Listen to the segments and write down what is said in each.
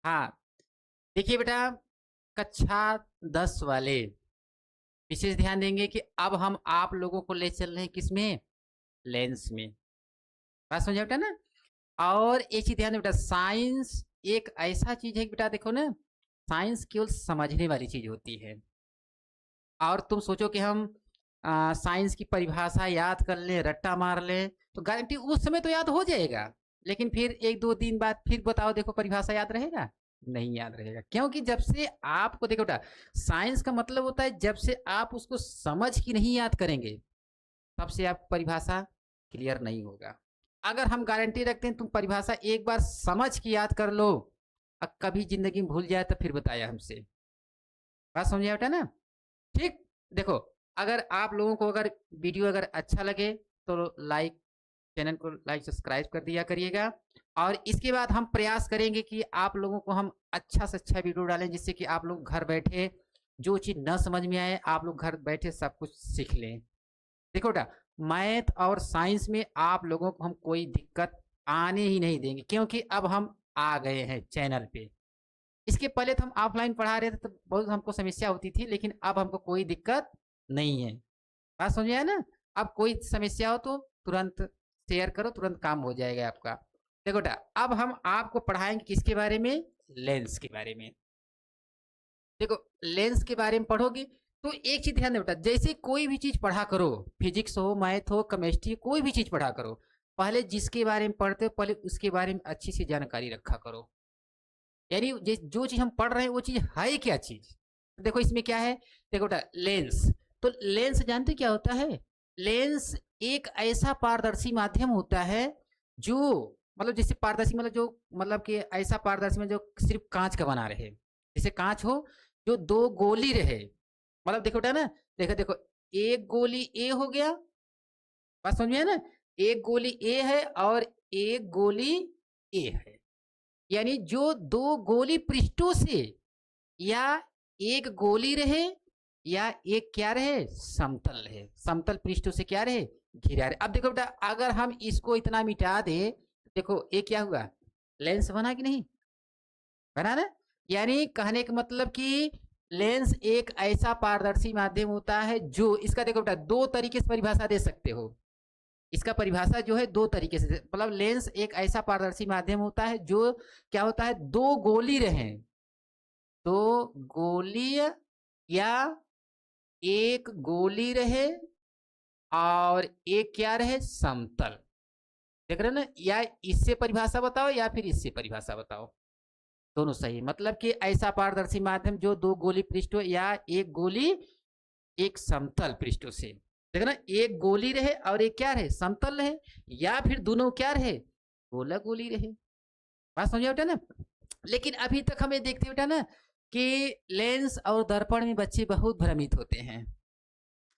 हाँ, देखिए बेटा, कक्षा 10 वाले विशेष ध्यान देंगे कि अब हम आप लोगों को ले चल रहे हैं किसमें? लेंस में। बात समझे बेटा ना? और एक चीज़ ध्यान दें बेटा, साइंस एक ऐसा चीज़ है कि बेटा देखो ना, साइंस केवल समझने वाली चीज़ होती है। और तुम सोचो कि हम साइंस की परिभाषा याद कर लें, रट्टा मार लें, तो गारंटी उस समय तो याद हो जाएगा, लेकिन फिर 1-2 दिन बाद फिर बताओ, देखो परिभाषा याद रहेगा? नहीं याद रहेगा। क्योंकि जब से आपको देखो बेटा, साइंस का मतलब होता है जब से आप उसको समझ के नहीं याद करेंगे, तब से आपको परिभाषा क्लियर नहीं होगा। अगर हम गारंटी रखते हैं तुम परिभाषा एक बार समझ के याद कर लो, कभी ज़िंदगी में भूल जाए तो फिर बताया हमसे। बात समझ में बेटा ना? ठीक। देखो, अगर आप लोगों को अगर वीडियो अगर अच्छा लगे तो लाइक, चैनल को लाइक सब्सक्राइब कर दिया करिएगा। और इसके बाद हम प्रयास करेंगे कि आप लोगों को हम अच्छा से अच्छा वीडियो डालें, जिससे कि आप लोग घर बैठे जो चीज़ न समझ में आए, आप लोग घर बैठे सब कुछ सीख लें। देखो बेटा, मैथ और साइंस में आप लोगों को हम कोई दिक्कत आने ही नहीं देंगे, क्योंकि अब हम आ गए हैं चैनल पे। इसके पहले तो हम ऑफलाइन पढ़ा रहे थे तो बहुत हमको समस्या होती थी, लेकिन अब हमको कोई दिक्कत नहीं है। बात समझ में आया ना? अब कोई समस्या हो तो तुरंत शेयर करो, तुरंत काम हो जाएगा आपका। देखो बेटा, अब हम आपको पढ़ाएंगे किसके बारे में? लेंस के बारे में। देखो, लेंस के बारे में पढ़ोगे तो एक चीज ध्यान दे बेटा, जैसे कोई भी चीज पढ़ा करो, फिजिक्स हो, मैथ हो, केमिस्ट्री, कोई भी चीज पढ़ा करो, पहले जिसके बारे में पढ़ते हो पहले उसके बारे में अच्छी सी जानकारी रखा करो। यानी जो चीज हम पढ़ रहे हैं वो चीज है क्या चीज। देखो इसमें क्या है, देखो बेटा, लेंस। तो लेंस जानते क्या होता है? लेंस एक ऐसा पारदर्शी माध्यम होता है जो, मतलब जैसे पारदर्शी मतलब जो, मतलब कि ऐसा पारदर्शी में जो सिर्फ कांच का बना रहे, जैसे कांच हो जो दो गोली रहे। मतलब देखो बेटा ना, देखो देखो, एक गोली ए हो गया, बात समझ में है ना? एक गोली ए है और एक गोली ए है। यानी जो दो गोली पृष्ठों से, या एक गोली रहे, या एक क्या रहे, समतल रहे, समतल पृष्ठों से क्या रहे, घिरा रहे। अब देखो बेटा, अगर हम इसको इतना मिटा दे, देखो ये क्या हुआ, लेंस बना कि नहीं बना ना? यानी कहने का मतलब कि लेंस एक ऐसा पारदर्शी माध्यम होता है जो, इसका देखो बेटा दो तरीके से परिभाषा दे सकते हो। इसका परिभाषा जो है दो तरीके से, मतलब लेंस एक ऐसा पारदर्शी माध्यम होता है जो क्या होता है, दो गोली रहे, दो गोली, या एक गोली रहे और एक क्या रहे, समतल। देख रहे हो ना? या इससे परिभाषा बताओ या फिर इससे परिभाषा बताओ, दोनों सही। मतलब कि ऐसा पारदर्शी माध्यम जो दो गोली पृष्ठों या एक गोली एक समतल पृष्ठों से, देख ना, एक गोली रहे और एक क्या रहे, समतल रहे, या फिर दोनों क्या रहे, गोला गोली रहे। बात समझे बेटा ना? लेकिन अभी तक हमें देखते बेटा ना कि लेंस और दर्पण में बच्चे बहुत भ्रमित होते हैं।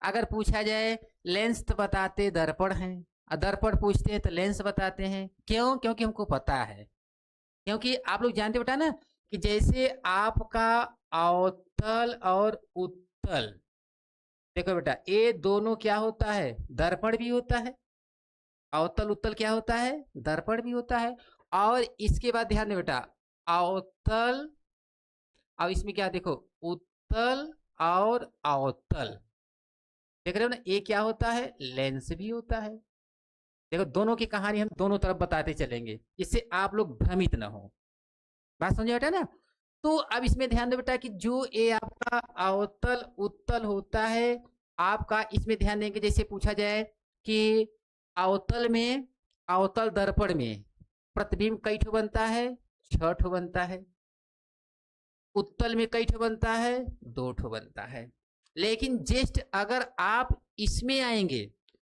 अगर पूछा जाए लेंस तो बताते दर्पण है, और दर्पण पूछते हैं तो लेंस बताते हैं। क्यों? क्योंकि हमको पता है, क्योंकि आप लोग जानते बेटा ना कि जैसे आपका अवतल और उत्तल, देखो बेटा ये दोनों क्या होता है, दर्पण भी होता है। अवतल उत्तल क्या होता है, दर्पण भी होता है। और इसके बाद ध्यान दे बेटा, अवतल, अब इसमें क्या देखो, उत्तल और अवतल, देख रहे हो ना, ये क्या होता है, लेंस भी होता है। देखो दोनों की कहानी हम दोनों तरफ बताते चलेंगे, इससे आप लोग भ्रमित ना हो। बात समझे बेटा ना? तो अब इसमें ध्यान दो बेटा कि जो ये आपका अवतल उत्तल होता है, आपका इसमें ध्यान देंगे, जैसे पूछा जाए कि अवतल में, अवतल दर्पण में प्रतिबिंब कई ठो बनता है, 6 ठो बनता है। उत्तल में कई ठो बनता है, 2 ठो बनता है। लेकिन जस्ट अगर आप इसमें आएंगे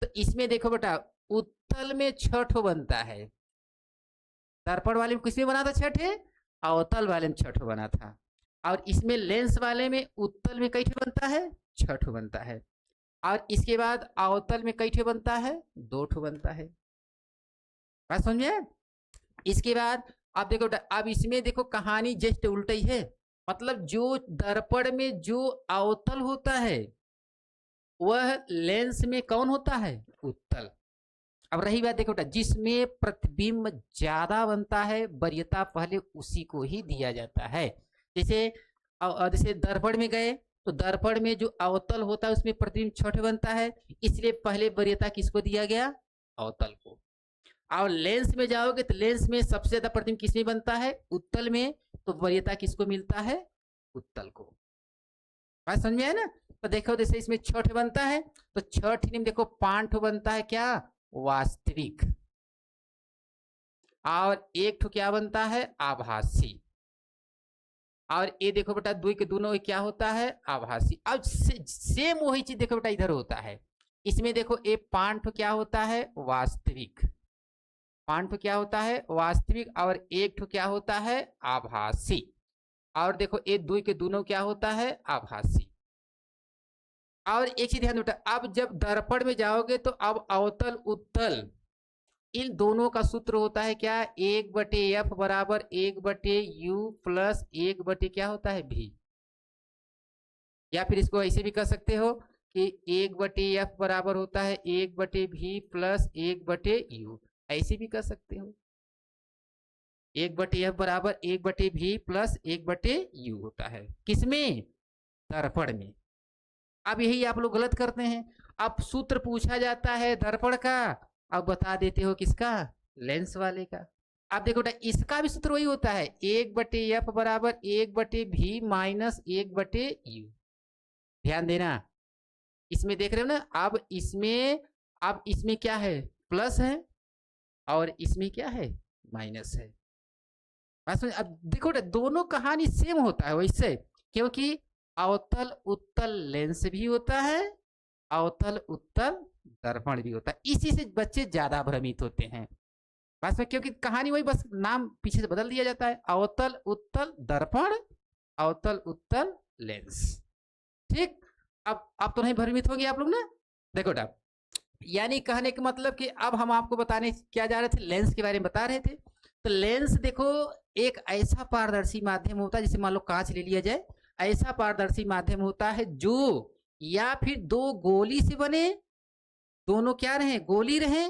तो इसमें देखो बेटा, उत्तल में 6 ठो बनता है, दर्पण वाले में किसमें बना था, 6 ठे, अवतल वाले में 6 ठो बना था। और इसमें लेंस वाले में उत्तल में कई ठो बनता है, 6 ठो बनता है। और इसके बाद अवतल में कई ठो बनता है, 2 ठो बनता है। बात समझे? इसके बाद अब देखो बेटा, अब इसमें देखो कहानी जस्ट उल्टी है। मतलब जो दर्पण में जो अवतल होता है, वह लेंस में कौन होता है, उत्तल। अब रही बात देखो बेटा, जिसमें प्रतिबिंब ज्यादा बनता है वरीयता पहले उसी को ही दिया जाता है। जैसे जैसे दर्पण में गए तो दर्पण में जो अवतल होता है उसमें प्रतिबिंब छोटे बनता है, इसलिए पहले वरीयता किसको दिया गया? अवतल को। और लेंस में जाओगे तो लेंस में सबसे ज्यादा प्रतिबिंब किसमें बनता है? उत्तल में, तो वरीयता किसको मिलता है? उत्तल को। बात समझ में आया ना? तो देखो जैसे इसमें छठ बनता है तो छठ में देखो पांठ बनता है क्या? वास्तविक। और एक ठो क्या बनता है? आभासी। और ये देखो बेटा दुई के दोनों क्या होता है? आभासी। अब सेम वही चीज देखो बेटा इधर होता है, इसमें देखो ये पांठ क्या होता है? वास्तविक। पांठ क्या होता है? वास्तविक। और एक ठो क्या होता है? आभासी। और देखो ये दुई के दोनों क्या होता है? आभासी। और एक चीज ध्यान दो बेटा, अब जब दर्पण में जाओगे तो अब अवतल उत्तल इन दोनों का सूत्र होता है क्या? 1/f बराबर 1/u प्लस 1/ क्या होता है? v। या फिर इसको ऐसे भी कर सकते हो कि 1/f बराबर होता है 1/v प्लस 1/u, ऐसे भी कर सकते हो। 1/f बराबर 1/v प्लस 1/u होता है, किसमें? दर्पण में। अब यही आप लोग गलत करते हैं। अब सूत्र पूछा जाता है दर्पण का, अब बता देते हो किसका? लेंस वाले का। अब देखो बेटा इसका भी सूत्र वही होता है 1/f बराबर 1/v माइनस 1/u। ध्यान देना, इसमें देख रहे हो ना, अब इसमें क्या है? प्लस है और इसमें क्या है? माइनस है। अब देखो दोनों कहानी सेम होता है वैसे, क्योंकि अवतल उत्तल लेंस भी होता है, अवतल उत्तल दर्पण भी होता है। इसी से बच्चे ज्यादा भ्रमित होते हैं बस में, क्योंकि कहानी वही, बस नाम पीछे से बदल दिया जाता है, अवतल उत्तल दर्पण, अवतल उत्तल लेंस। ठीक, अब तो नहीं भ्रमित हो गए आप लोग ना? देखो बेटा, यानी कहने का मतलब कि अब हम आपको बताने क्या जा रहे थे? लेंस के बारे में बता रहे थे। तो लेंस देखो एक ऐसा पारदर्शी माध्यम होता है, जैसे मान लो कांच ले लिया जाए, ऐसा पारदर्शी माध्यम होता है जो या फिर दो गोली से बने, दोनों क्या रहे? गोली रहे,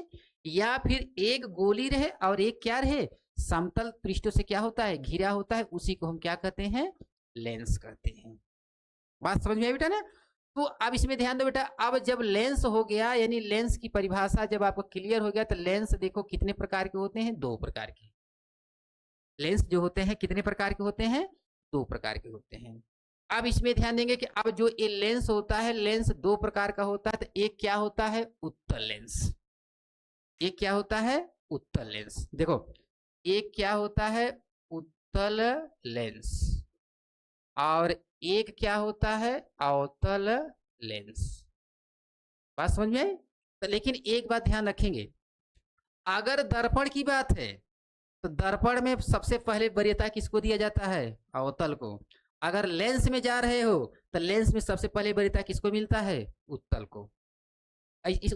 या फिर एक गोली रहे और एक क्या रहे? समतल पृष्ठों से क्या होता है? घिरा होता है, उसी को हम क्या कहते हैं? लेंस कहते हैं। बात समझ में आई बेटा ना? तो अब इसमें ध्यान दो बेटा, अब जब लेंस हो गया, यानी लेंस की परिभाषा जब आपको क्लियर हो गया, तो लेंस देखो कितने प्रकार के होते हैं? 2 प्रकार के। लेंस जो होते हैं कितने प्रकार के होते हैं? 2 प्रकार के होते हैं। अब इसमें ध्यान देंगे कि अब जो ये लेंस होता है, लेंस 2 प्रकार का होता है। तो एक क्या होता है? उत्तल लेंस। एक क्या होता है? उत्तल लेंस। देखो एक क्या होता है? उत्तल लेंस। और एक क्या होता है? अवतल लेंस। बात समझ में आई? तो लेकिन एक बात ध्यान रखेंगे, अगर दर्पण की बात है तो दर्पण में सबसे पहले वरीयता किसको दिया जाता है? अवतल को। अगर लेंस में जा रहे हो तो लेंस में सबसे पहले वरीयता किसको मिलता है? उत्तल को।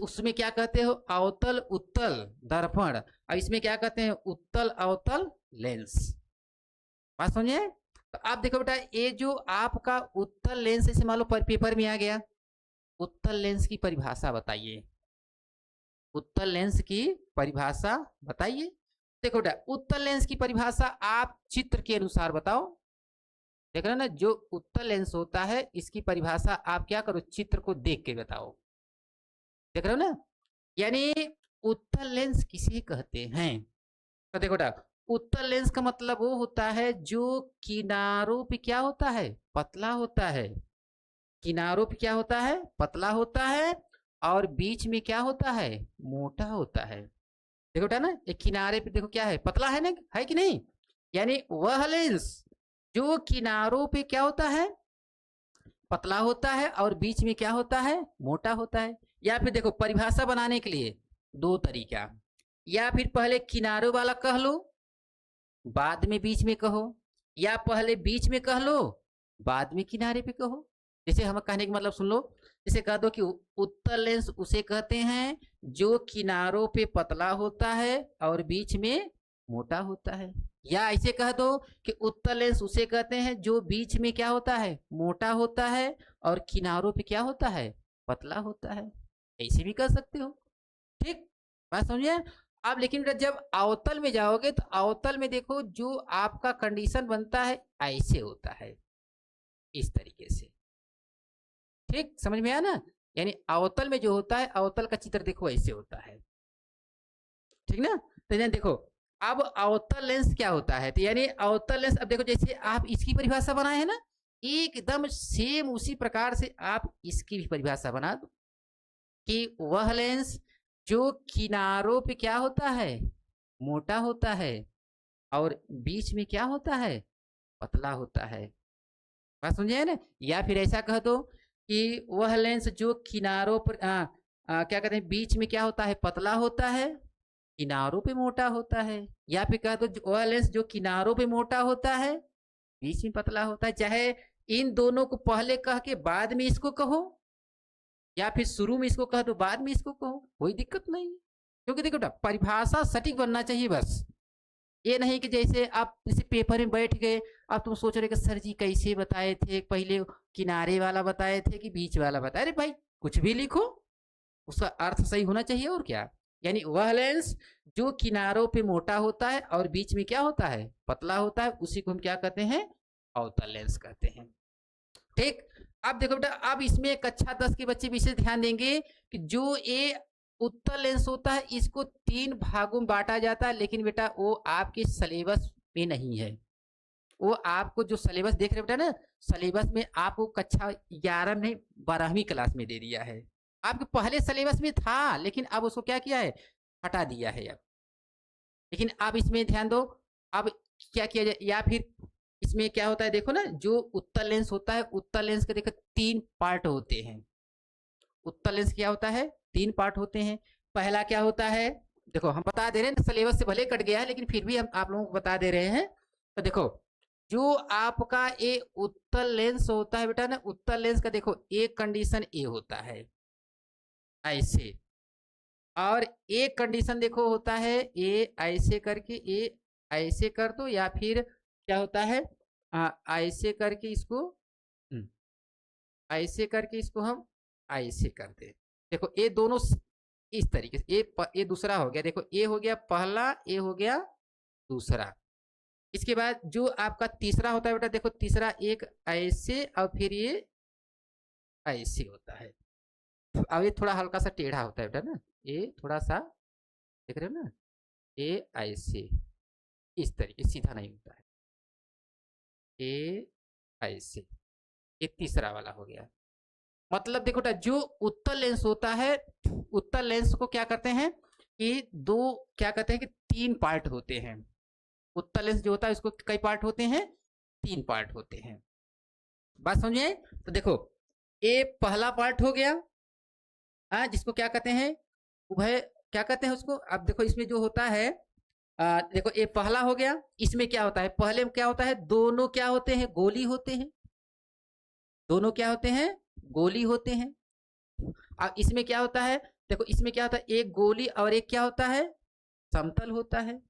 उसमें क्या कहते हो? अवतल उत्तल दर्पण। और इसमें क्या कहते हैं? उत्तल अवतल लेंस। बात समझे? तो आप देखो बेटा, ये जो आपका उत्तल लेंस, जैसे मान लो पेपर में आ गया, उत्तल लेंस की परिभाषा बताइए। उत्तल लेंस की परिभाषा बताइए। देखो बेटा, उत्तल लेंस की परिभाषा आप चित्र के अनुसार बताओ। देख रहे हो ना, जो उत्तल लेंस होता है इसकी परिभाषा आप क्या करो? चित्र को देख के बताओ। देख रहे हो ना? यानी उत्तल लेंस किसे कहते हैं? तो देखो बेटा, उत्तल लेंस का मतलब वो होता है जो किनारों पे क्या होता है? पतला होता है। किनारों पे क्या होता है? पतला होता है। और बीच में क्या होता है? मोटा होता है। देखो बेटा ना, एक किनारे पे देखो क्या है? पतला है ना, है कि नहीं? यानी वह लेंस जो किनारों पे क्या होता है? पतला होता है, और बीच में क्या होता है? मोटा होता है। या फिर देखो परिभाषा बनाने के लिए 2 तरीका, या फिर पहले किनारों वाला कह लो, बाद में बीच में कहो, या पहले बीच में कह लो, बाद में किनारे पे कहो। जैसे हम कहने का मतलब सुन लो, जैसे कह दो कि उत्तल लेंस उसे कहते हैं जो किनारों पे पतला होता है और बीच में मोटा होता है। या ऐसे कह दो कि उत्तल लेंस उसे कहते हैं जो बीच में क्या होता है? मोटा होता है, और किनारों पे क्या होता है? पतला होता है। ऐसे भी कर सकते हो। ठीक, बात समझे? अब लेकिन बेटा जब अवतल में जाओगे तो अवतल में देखो जो आपका कंडीशन बनता है ऐसे होता है, इस तरीके से। ठीक समझ में आया ना? यानी अवतल में जो होता है अवतल का चित्र देखो ऐसे होता है, ठीक ना? तो यानी देखो अब अवतल लेंस क्या होता है, तो यानी अवतल लेंस अब देखो जैसे आप इसकी परिभाषा बनाए है ना, एकदम सेम उसी प्रकार से आप इसकी भी परिभाषा बना दो कि वह लेंस जो किनारों पे क्या होता है, मोटा होता है, और बीच में क्या होता है, पतला होता है। बात समझे ना? या फिर ऐसा कह दो कि वह लेंस जो किनारों पर क्या कहते हैं, बीच में क्या होता है, पतला होता है, किनारों पे मोटा होता है। या फिर कह दो वह लेंस जो किनारों पे मोटा होता है, बीच में पतला होता है। चाहे इन दोनों को पहले कह के बाद में इसको कहो, या फिर शुरू में इसको कह दो बाद में इसको कहो, कोई दिक्कत नहीं है। क्योंकि देखो बेटा परिभाषा सटीक बनना चाहिए बस। ये नहीं कि जैसे आप जैसे पेपर में बैठ गए, अब तुम सोच रहे कि सर जी कैसे बताए थे, पहले किनारे वाला बताए थे कि बीच वाला बताए। अरे भाई कुछ भी लिखो, उसका अर्थ सही होना चाहिए और क्या। यानी वह लेंस जो किनारों पे मोटा होता है और बीच में क्या होता है, पतला होता है, उसी को हम क्या कहते हैं, अवतल लेंस कहते हैं। ठीक। अब देखो बेटा अब इसमें कक्षा 10 के बच्चे विशेष ध्यान देंगे कि जो ये उत्तल लेंस होता है इसको 3 भागों में बांटा जाता है, लेकिन बेटा वो आपके सिलेबस में नहीं है। वो आपको जो सिलेबस देख रहे बेटा ना, सिलेबस में आपको कक्षा 11 नहीं 12वीं क्लास में दे दिया है। आपके पहले सिलेबस में था लेकिन अब उसको क्या किया है, हटा दिया है अब। लेकिन आप इसमें ध्यान दो, अब क्या किया जाए, या फिर इसमें क्या होता है देखो ना, जो उत्तल लेंस होता है, उत्तल लेंस के देखो 3 पार्ट होते हैं। उत्तल लेंस क्या होता है, 3 पार्ट होते हैं। पहला क्या होता है, देखो हम बता दे रहे हैं, सिलेबस से भले कट गया है लेकिन फिर भी हम आप लोगों को बता दे रहे हैं। तो देखो जो आपका ये उत्तल लेंस होता है बेटा ना, उत्तल लेंस का देखो एक कंडीशन ए होता है ऐसे, और एक कंडीशन देखो होता है ए ऐसे करके, ए ऐसे कर दो, या फिर क्या होता है ऐसे करके इसको ऐसे करके इसको हम ऐसे कर दे। देखो ये दोनों इस तरीके से, ये दूसरा हो गया, देखो ये हो गया पहला, ये हो गया दूसरा। इसके बाद जो आपका तीसरा होता है बेटा, देखो तीसरा एक ऐसे और फिर ये ऐसे होता है। अब ये थोड़ा हल्का सा टेढ़ा होता है बेटा ना, ये थोड़ा सा देख रहे हो ना, ये ऐसे इस तरीके सीधा नहीं होता है, ये ऐसे। ये तीसरा वाला हो गया। मतलब देखो बेटा जो उत्तल लेंस होता है, उत्तल लेंस को क्या करते हैं कि दो क्या कहते हैं कि 3 पार्ट होते हैं। उत्तल लेंस जो होता है इसको कई पार्ट होते हैं, 3 पार्ट होते हैं। बात समझे? तो देखो ये पहला पार्ट हो गया, जिसको क्या कहते हैं, उभय क्या कहते हैं उसको। अब देखो इसमें जो होता है देखो ये पहला हो गया। इसमें क्या होता है, पहले में क्या होता है, दोनों क्या होते हैं, गोली होते हैं। दोनों क्या होते हैं, गोली होते हैं। अब इसमें क्या होता है, देखो इसमें क्या होता है, एक गोली और एक क्या होता है, समतल होता है।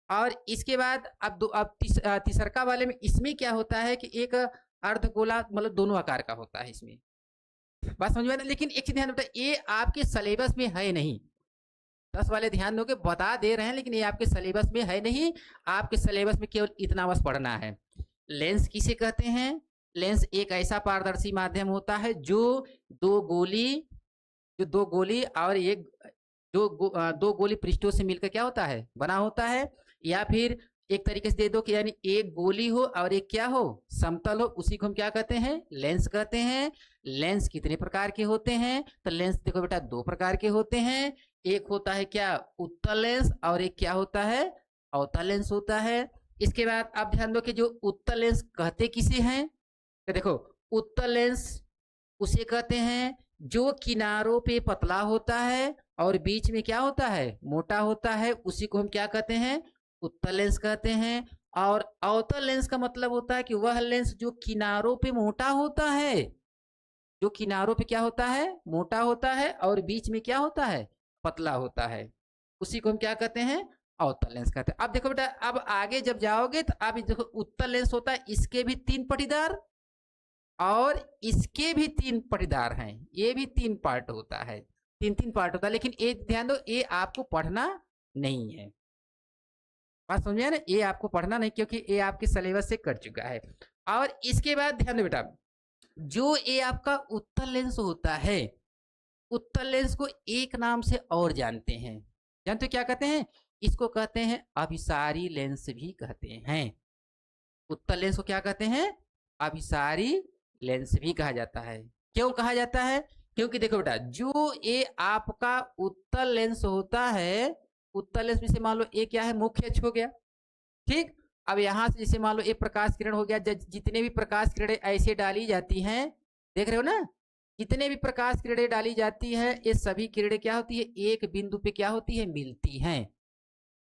और इसके बाद अब तीसरका वाले में इसमें क्या होता है कि एक अर्धगोला, मतलब दोनों आकार का होता है इसमें। बात समझ में। लेकिन एक चीज ध्यान रखना, ये आपके सिलेबस में है नहीं। 10 वाले ध्यान दोगे, बता दे रहे हैं लेकिन ये आपके सिलेबस में है नहीं। आपके सिलेबस में केवल इतना बस पढ़ना है। लेंस किसे कहते हैं, लेंस एक ऐसा पारदर्शी माध्यम होता है जो दो गोली और एक दो गोली पृष्ठों से मिलकर क्या होता है, बना होता है। या फिर एक तरीके से दे दो कि यानी एक गोली हो और एक क्या हो, समतल हो, उसी को हम क्या कहते हैं, लेंस कहते हैं। लेंस कितने प्रकार के होते हैं, तो लेंस देखो बेटा 2 प्रकार के होते हैं। एक होता है क्या, उत्तल लेंस, और एक क्या होता है, अवतल लेंस होता है। इसके बाद आप ध्यान दो कि जो उत्तल लेंस कहते किसे हैं, तो देखो उत्तल लेंस उसे कहते हैं जो किनारों पे पतला होता है और बीच में क्या होता है, मोटा होता है, उसी को हम क्या कहते हैं, उत्तल लेंस कहते हैं। और अवतल लेंस का मतलब होता है कि वह लेंस जो किनारों पे मोटा होता है, जो किनारों पे क्या होता है, मोटा होता है, और बीच में क्या होता है, पतला होता है, उसी को हम क्या कहते हैं, अवतल लेंस कहते हैं। अब देखो बेटा अब आगे जब जाओगे तो अब देखो उत्तल लेंस होता है, इसके भी 3 पटीदार और इसके भी 3 पटीदार हैं, ये भी 3 पार्ट होता है। 3 पार्ट होता है, लेकिन ये ध्यान दो ये आपको पढ़ना नहीं है। बात समझे ना, ये आपको पढ़ना नहीं क्योंकि ये आपके सिलेबस से कट चुका है। और इसके बाद ध्यान दो बेटा, जो ये आपका उत्तल लेंस होता है, उत्तल लेंस को एक नाम से और जानते हैं, जानते हो क्या कहते हैं? इसको कहते हैं अभिसारी लेंस भी कहते हैं। उत्तल लेंस को क्या कहते हैं? अभिसारी लेंस भी कहा जाता है। क्यों कहा जाता है? क्योंकि देखो बेटा, जो ये आपका उत्तल लेंस होता है, उत्तल लेंस में से मान लो ये क्या है, मुख्य अक्ष हो गया, ठीक। अब यहाँ से जैसे मान लो ये प्रकाश किरण हो गया, जितने भी प्रकाश किरणें ऐसे डाली जाती हैं, देख रहे हो ना, जितने भी प्रकाश किरणें डाली जाती है, ये सभी किरणें क्या होती है, एक बिंदु पे क्या होती है, मिलती हैं।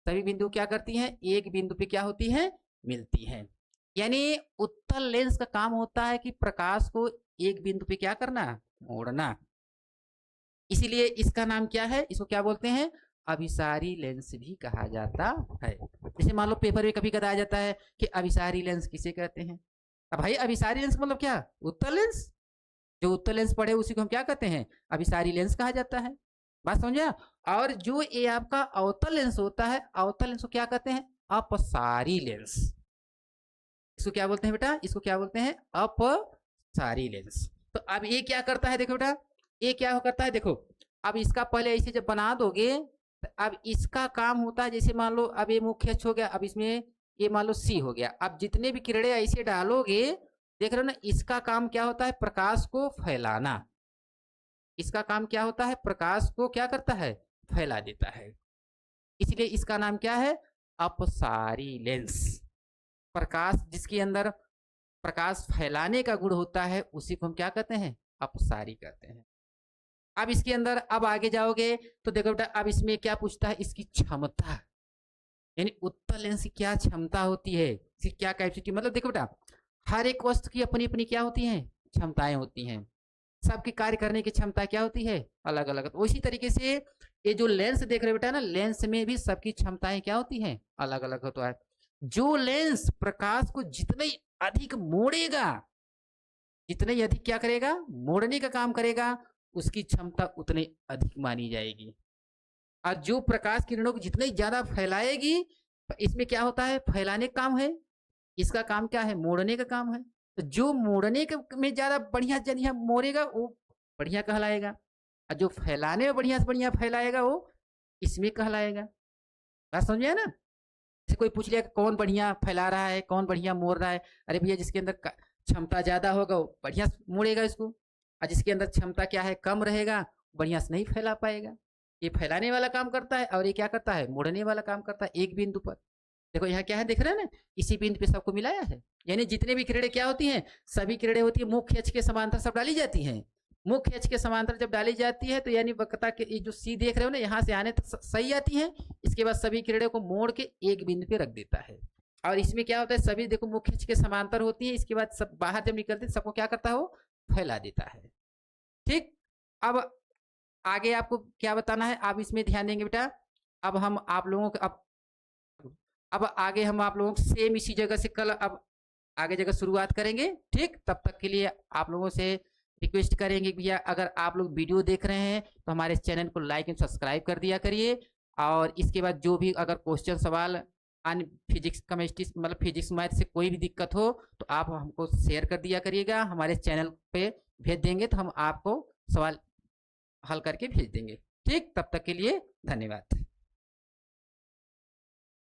सभी बिंदु क्या करती हैं, एक बिंदु पे क्या होती है, मिलती हैं। यानी उत्तल लेंस का काम होता है कि प्रकाश को एक बिंदु पे क्या करना, मोड़ना। इसीलिए इसका नाम क्या है, इसको क्या बोलते हैं, अभिसारी लेंस भी कहा जाता है। जैसे मान लो पेपर में कभी कदार आ जाता है कि अभिसारी लेंस किसे कहते हैं। अब भाई अभिसारी लेंस मतलब क्या, उत्तल लेंस। जो उत्तल लेंस पढ़े उसी को हम क्या कहते हैं, अभिसारी लेंस कहा जाता है। बात समझे? और जो ये आपका अवतल लेंस होता है, अवतल लेंस को क्या कहते हैं, अपसारी लेंस। इसको क्या बोलते हैं बेटा, इसको क्या बोलते हैं, अपसारी लेंस। तो अब ये क्या करता है, देखो बेटा ये क्या करता है, देखो अब इसका पहले ऐसे जब बना दोगे तो अब इसका काम होता है, जैसे मान लो अब ये मुख्य अक्ष हो गया, अब इसमें ये मान लो सी हो गया। अब जितने भी किरणें ऐसे डालोगे, देख रहे हो ना, इसका काम क्या होता है, प्रकाश को फैलाना। इसका काम क्या होता है, प्रकाश को क्या करता है, फैला देता है। इसलिए इसका नाम क्या है, अपसारी लेंस। प्रकाश जिसके अंदर प्रकाश फैलाने का गुण होता है उसी को हम क्या कहते हैं, अपसारी कहते हैं। अब इसके अंदर अब आगे जाओगे तो देखो बेटा, अब इसमें क्या पूछता है, इसकी क्षमता, यानी उत्तल लेंस की क्या क्षमता होती है, इसकी क्या कैपेसिटी। मतलब देखो बेटा, हर एक वस्तु की अपनी अपनी क्या होती हैं, क्षमताएं होती हैं। सबके कार्य करने की क्षमता क्या होती है, अलग अलग। तो इसी तरीके से ये जो लेंस देख रहे हो बेटा ना, लेंस में भी सबकी क्षमताएं क्या होती हैं, अलग अलग होता है। जो लेंस प्रकाश को जितने अधिक मोड़ेगा, जितने अधिक क्या करेगा, मोड़ने का काम करेगा, उसकी क्षमता उतनी अधिक मानी जाएगी। और जो प्रकाश किरणों को जितने ज्यादा फैलाएगी, इसमें क्या होता है, फैलाने का काम है, इसका काम क्या है, मोड़ने का काम है। तो जो मोड़ने में ज्यादा बढ़िया जनिया मोड़ेगा वो बढ़िया कहलाएगा, और जो फैलाने में बढ़िया से बढ़िया फैलाएगा वो इसमें कहलाएगा। बात समझे ना? जैसे कोई पूछ लिया कौन बढ़िया फैला रहा है, कौन बढ़िया मोड़ रहा है, अरे भैया जिसके अंदर क्षमता ज्यादा होगा वो बढ़िया मोड़ेगा इसको, और जिसके अंदर क्षमता क्या है, कम रहेगा, बढ़िया से नहीं फैला पाएगा। ये फैलाने वाला काम करता है और ये क्या करता है, मोड़ने वाला काम करता है एक बिंदु पर। देखो यहाँ क्या है, देख रहे हैं ना, इसी बिंदु पे सबको मिलाया है। यानी जितने भी किरणें क्या होती हैं, सभी किरणें होती है मुख्य अक्ष के समांतर सब डाली जाती हैं। मुख्य अक्ष के समांतर जब डाली जाती है तो यानी वक्रता के जो सी देख रहे हो ना, यहाँ से आने तक सही आती है। इसके बाद सभी किरणें को मोड़ के एक बिंदु पे रख देता है। और इसमें क्या होता है, सभी देखो मुख्य अक्ष के समांतर होती है, इसके बाद सब बाहर जब निकलते हैं सबको क्या करता है, वो फैला देता है। ठीक, अब आगे आपको क्या बताना है, आप इसमें ध्यान देंगे बेटा। अब हम आप लोगों को अब आगे हम आप लोगों को सेम इसी जगह से कल अब आगे जगह शुरुआत करेंगे। ठीक, तब तक के लिए आप लोगों से रिक्वेस्ट करेंगे भैया, अगर आप लोग वीडियो देख रहे हैं तो हमारे चैनल को लाइक एंड सब्सक्राइब कर दिया करिए। और इसके बाद जो भी अगर क्वेश्चन सवाल अन्य फिजिक्स केमिस्ट्री मतलब फिजिक्स मैथ से कोई भी दिक्कत हो तो आप हमको शेयर कर दिया करिएगा, हमारे चैनल पे भेज देंगे तो हम आपको सवाल हल करके भेज देंगे। ठीक, तब तक के लिए धन्यवाद।